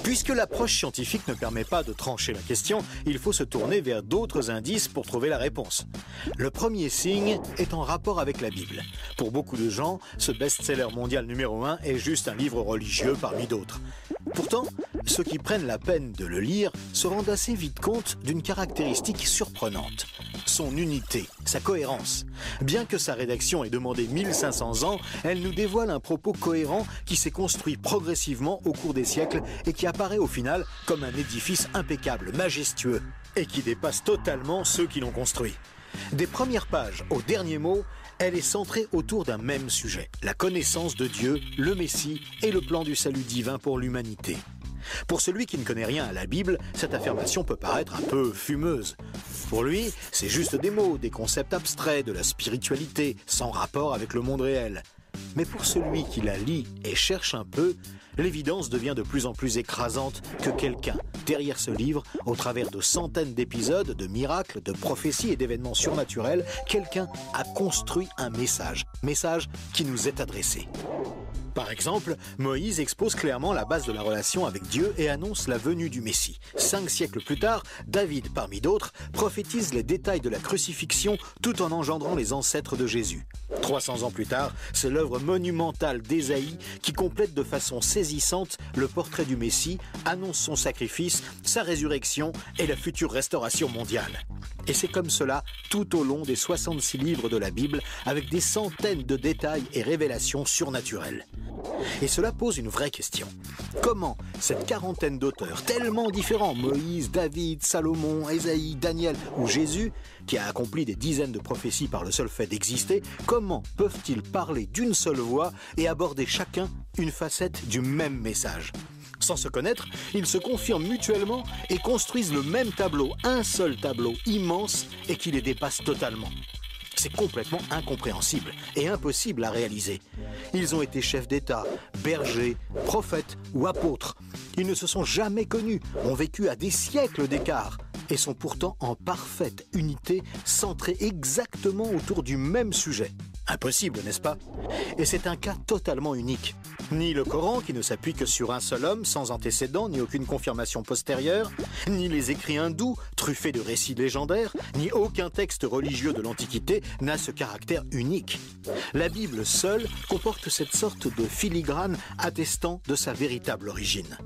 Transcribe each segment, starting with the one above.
Puisque l'approche scientifique ne permet pas de trancher la question, il faut se tourner vers d'autres indices pour trouver la réponse. Le premier signe est en rapport avec la Bible. Pour beaucoup de gens, ce best-seller mondial numéro 1 est juste un livre religieux parmi d'autres. Pourtant, ceux qui prennent la peine de le lire se rendent assez vite compte d'une caractéristique surprenante. Son unité, sa cohérence. Bien que sa rédaction ait demandé 1500 ans, elle nous dévoile un propos cohérent qui s'est construit progressivement au cours des siècles et qui apparaît au final comme un édifice impeccable, majestueux, et qui dépasse totalement ceux qui l'ont construit. Des premières pages au dernier mot, elle est centrée autour d'un même sujet, la connaissance de Dieu, le Messie et le plan du salut divin pour l'humanité. Pour celui qui ne connaît rien à la Bible, cette affirmation peut paraître un peu fumeuse. Pour lui, c'est juste des mots, des concepts abstraits, de la spiritualité, sans rapport avec le monde réel. Mais pour celui qui la lit et cherche un peu, l'évidence devient de plus en plus écrasante que quelqu'un, derrière ce livre, au travers de centaines d'épisodes, de miracles, de prophéties et d'événements surnaturels, quelqu'un a construit un message qui nous est adressé. Par exemple, Moïse expose clairement la base de la relation avec Dieu et annonce la venue du Messie. 5 siècles plus tard, David, parmi d'autres, prophétise les détails de la crucifixion tout en engendrant les ancêtres de Jésus. 300 ans plus tard, c'est l'œuvre monumentale d'Ésaïe qui complète de façon saisissante le portrait du Messie, annonce son sacrifice, sa résurrection et la future restauration mondiale. Et c'est comme cela tout au long des 66 livres de la Bible, avec des centaines de détails et révélations surnaturelles. Et cela pose une vraie question. Comment cette quarantaine d'auteurs tellement différents, Moïse, David, Salomon, Ésaïe, Daniel ou Jésus, qui a accompli des dizaines de prophéties par le seul fait d'exister, comment peuvent-ils parler d'une seule voix et aborder chacun une facette du même message ? Sans se connaître, ils se confirment mutuellement et construisent le même tableau, un seul tableau immense et qui les dépasse totalement. C'est complètement incompréhensible et impossible à réaliser. Ils ont été chefs d'État, bergers, prophètes ou apôtres. Ils ne se sont jamais connus, ont vécu à des siècles d'écart et sont pourtant en parfaite unité, centrés exactement autour du même sujet. Impossible, n'est-ce pas? Et c'est un cas totalement unique. Ni le Coran, qui ne s'appuie que sur un seul homme, sans antécédent, ni aucune confirmation postérieure, ni les écrits hindous, truffés de récits légendaires, ni aucun texte religieux de l'Antiquité n'a ce caractère unique. La Bible seule comporte cette sorte de filigrane attestant de sa véritable origine.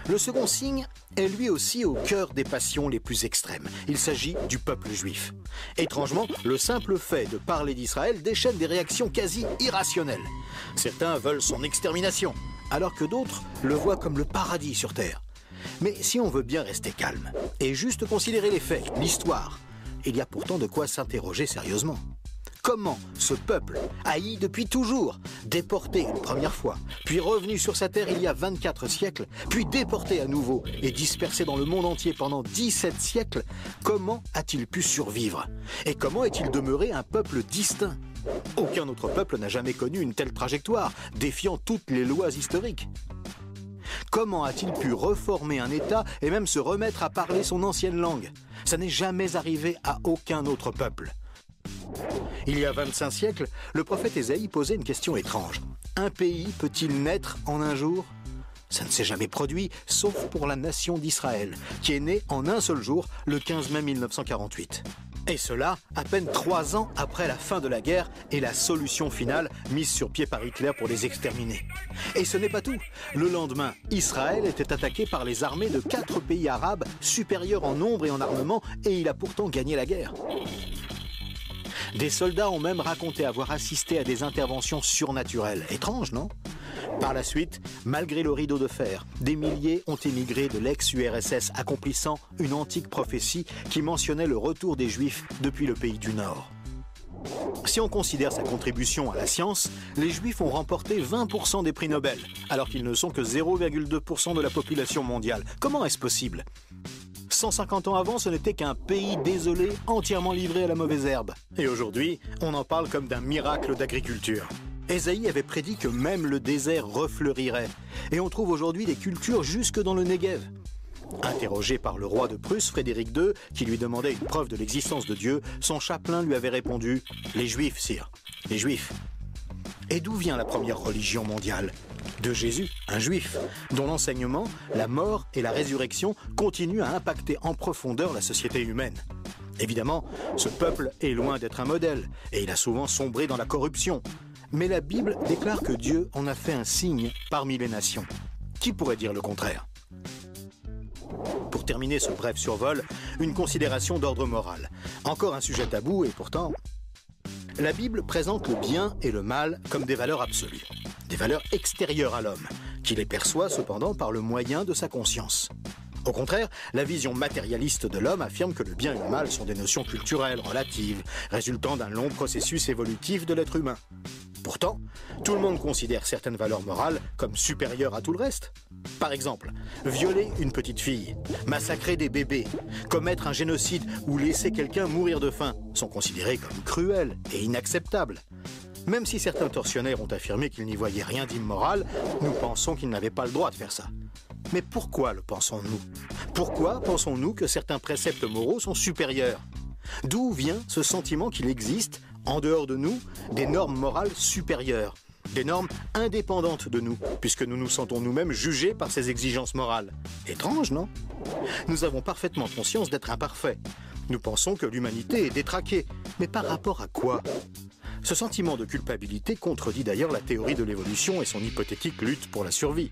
Le second signe est lui aussi au cœur des passions les plus extrêmes. Il s'agit du peuple juif. Étrangement, le simple fait de parler d'Israël déchaîne des réactions quasi irrationnelles. Certains veulent son extermination, alors que d'autres le voient comme le paradis sur terre. Mais si on veut bien rester calme et juste considérer les faits, l'histoire, il y a pourtant de quoi s'interroger sérieusement. Comment ce peuple, haï depuis toujours, déporté une première fois, puis revenu sur sa terre il y a 24 siècles, puis déporté à nouveau et dispersé dans le monde entier pendant 17 siècles, comment a-t-il pu survivre? Et comment est-il demeuré un peuple distinct? Aucun autre peuple n'a jamais connu une telle trajectoire, défiant toutes les lois historiques. Comment a-t-il pu reformer un État et même se remettre à parler son ancienne langue? Ça n'est jamais arrivé à aucun autre peuple. Il y a 25 siècles, le prophète Ésaïe posait une question étrange. Un pays peut-il naître en un jour? Ça ne s'est jamais produit, sauf pour la nation d'Israël, qui est née en un seul jour, le 15 mai 1948. Et cela, à peine 3 ans après la fin de la guerre et la solution finale mise sur pied par Hitler pour les exterminer. Et ce n'est pas tout. Le lendemain, Israël était attaqué par les armées de 4 pays arabes supérieurs en nombre et en armement, et il a pourtant gagné la guerre. Des soldats ont même raconté avoir assisté à des interventions surnaturelles. Étrange, non? Par la suite, malgré le rideau de fer, des milliers ont émigré de l'ex-URSS, accomplissant une antique prophétie qui mentionnait le retour des Juifs depuis le pays du Nord. Si on considère sa contribution à la science, les Juifs ont remporté 20% des prix Nobel, alors qu'ils ne sont que 0,2% de la population mondiale. Comment est-ce possible? 150 ans avant, ce n'était qu'un pays désolé, entièrement livré à la mauvaise herbe. Et aujourd'hui, on en parle comme d'un miracle d'agriculture. Ésaïe avait prédit que même le désert refleurirait. Et on trouve aujourd'hui des cultures jusque dans le Negev. Interrogé par le roi de Prusse, Frédéric II, qui lui demandait une preuve de l'existence de Dieu, son chapelain lui avait répondu « Les Juifs, sire, les Juifs ». Et d'où vient la première religion mondiale? De Jésus, un juif, dont l'enseignement, la mort et la résurrection continuent à impacter en profondeur la société humaine. Évidemment, ce peuple est loin d'être un modèle, et il a souvent sombré dans la corruption. Mais la Bible déclare que Dieu en a fait un signe parmi les nations. Qui pourrait dire le contraire? Pour terminer ce bref survol, une considération d'ordre moral. Encore un sujet tabou et pourtant... La Bible présente le bien et le mal comme des valeurs absolues, des valeurs extérieures à l'homme, qui les perçoit cependant par le moyen de sa conscience. Au contraire, la vision matérialiste de l'homme affirme que le bien et le mal sont des notions culturelles, relatives, résultant d'un long processus évolutif de l'être humain. Pourtant, tout le monde considère certaines valeurs morales comme supérieures à tout le reste. Par exemple, violer une petite fille, massacrer des bébés, commettre un génocide ou laisser quelqu'un mourir de faim sont considérés comme cruels et inacceptables. Même si certains tortionnaires ont affirmé qu'ils n'y voyaient rien d'immoral, nous pensons qu'ils n'avaient pas le droit de faire ça. Mais pourquoi le pensons-nous? Pourquoi pensons-nous que certains préceptes moraux sont supérieurs? D'où vient ce sentiment qu'il existe, en dehors de nous, des normes morales supérieures, des normes indépendantes de nous, puisque nous nous sentons nous-mêmes jugés par ces exigences morales? Étrange, non? Nous avons parfaitement conscience d'être imparfaits. Nous pensons que l'humanité est détraquée. Mais par rapport à quoi? Ce sentiment de culpabilité contredit d'ailleurs la théorie de l'évolution et son hypothétique lutte pour la survie.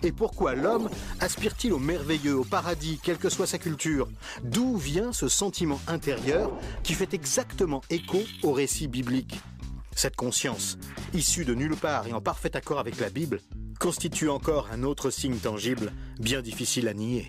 Et pourquoi l'homme aspire-t-il au merveilleux, au paradis, quelle que soit sa culture? D'où vient ce sentiment intérieur qui fait exactement écho au récit biblique? Cette conscience, issue de nulle part et en parfait accord avec la Bible, constitue encore un autre signe tangible, bien difficile à nier.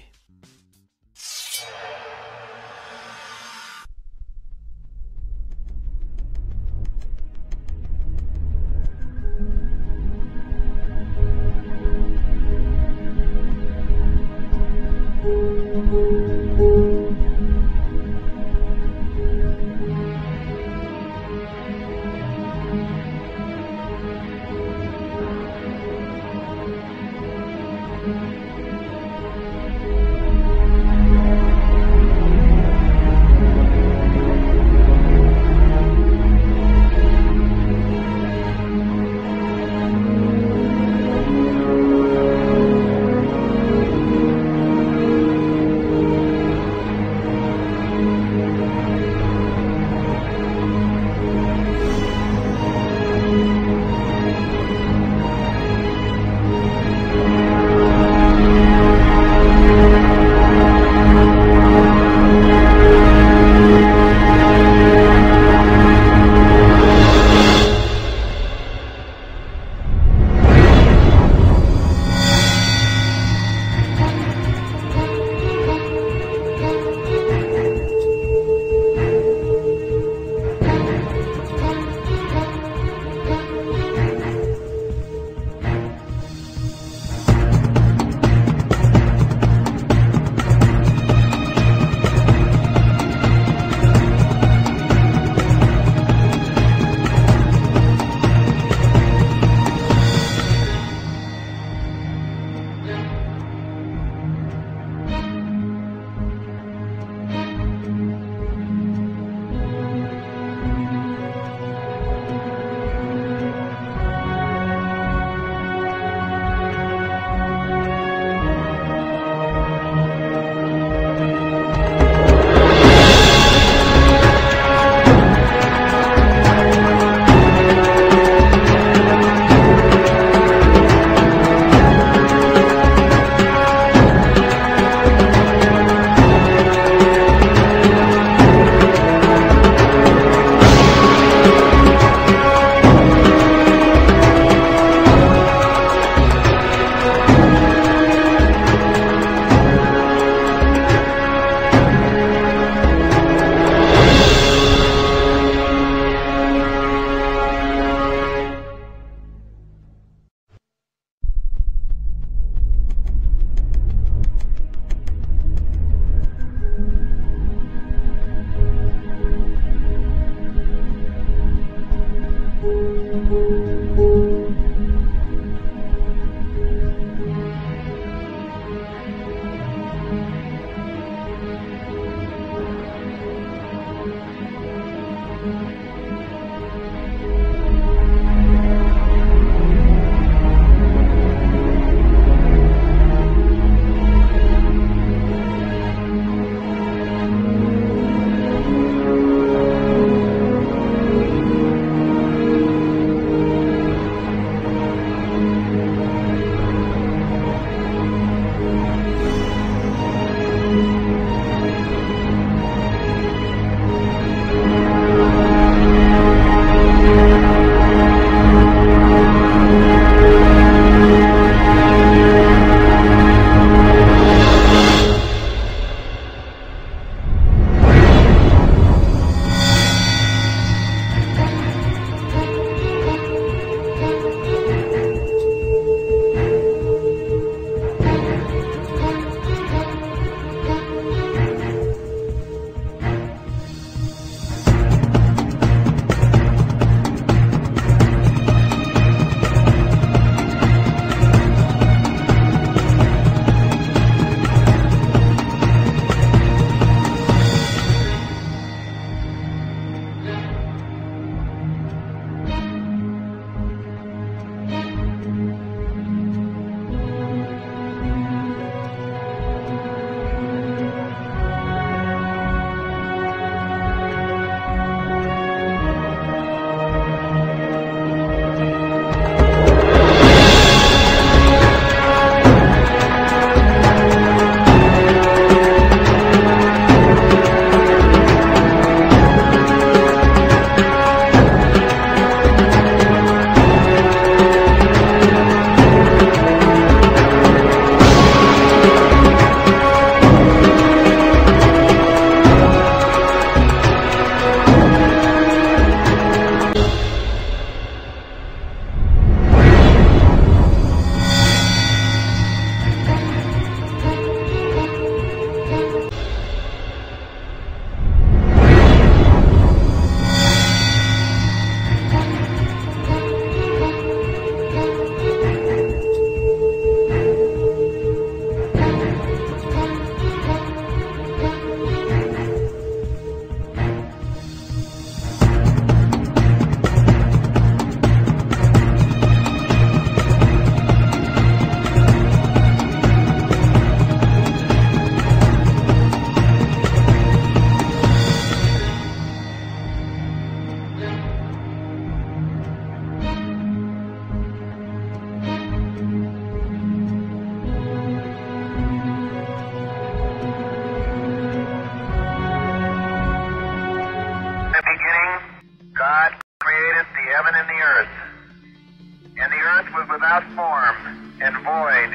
without form, and void,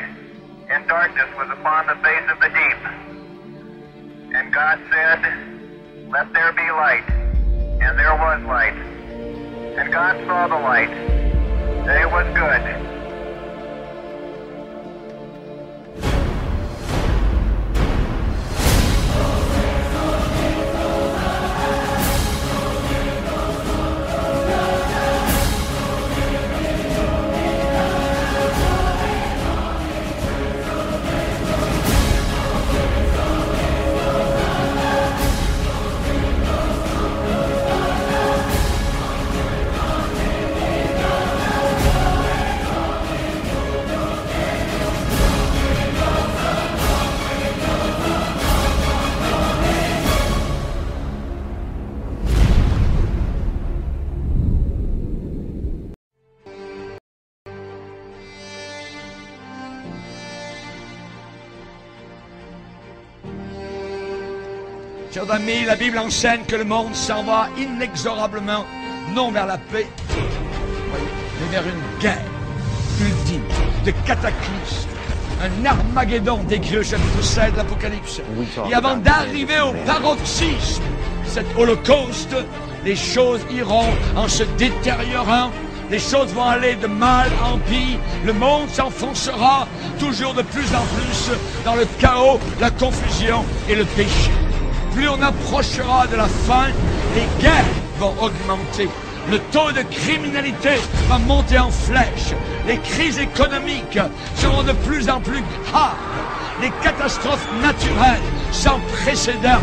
and darkness was upon the face of the deep. And God said, let there be light. And there was light. And God saw the light, that it was good. Chers amis, la Bible enseigne que le monde s'en va inexorablement, non vers la paix, mais vers une guerre ultime, de cataclysme, un Armageddon décrit au chapitre 16 de l'Apocalypse. Et avant d'arriver au paroxysme, cet holocauste, les choses iront en se détériorant, les choses vont aller de mal en pire, le monde s'enfoncera toujours de plus en plus dans le chaos, la confusion et le péché. Plus on approchera de la fin, les guerres vont augmenter. Le taux de criminalité va monter en flèche. Les crises économiques seront de plus en plus graves. Les catastrophes naturelles sans précédent,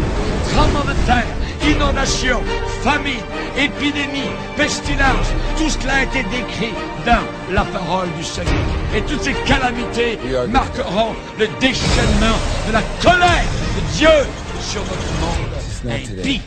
tremblements de terre, inondations, famine, épidémies, pestilences, tout cela a été décrit dans la parole du Seigneur. Et toutes ces calamités marqueront le déchaînement de la colère de Dieu sur notre monde impie.